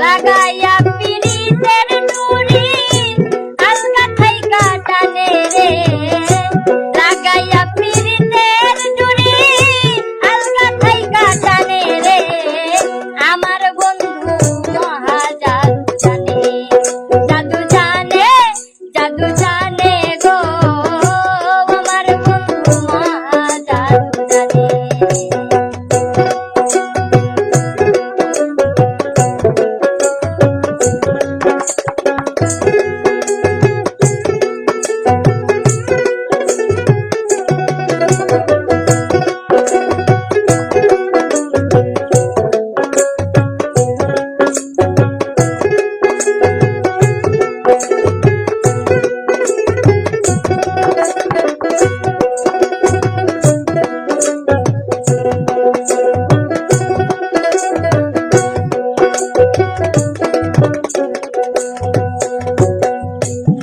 লাগাইয়া পিরিতের ডুরি আলগা থাইকা টানে রে, লাগাইয়া পিরিতের ডুরি আলগা থাইকা টানে রে, আমার বন্ধু মহা জাদু জানে, জাদু জানে, জাদু জানে গো, আমার বন্ধু মহা জাদু জানে।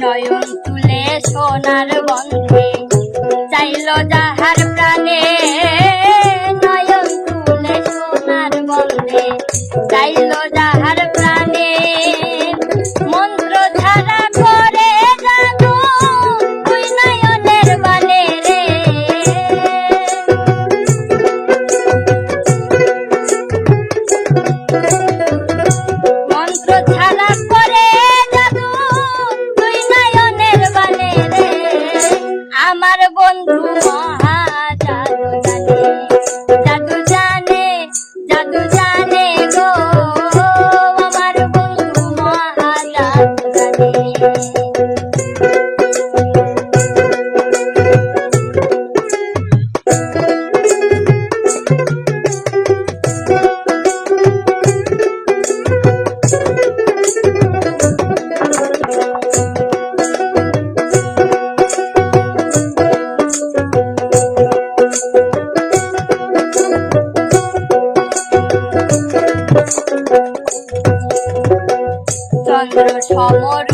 নয়ন তুলে সোনার বন্ধে চাইল যাহার প্রাণে, নয়ন তুলে সোনার বন্ধে চাইল যাহার প্রাণে, মন্ত্র ধারা করে জানো ওই নয়নের বানে রে, মন্ত্র ধারা করে জাদু তুই নয়নের বানে রে, আমার বন্ধু মহা জাদু জানে, জাদু জানে, জাদু জানে গো, আমার বন্ধু মহা জাদু জানে। চন্দ্র সমর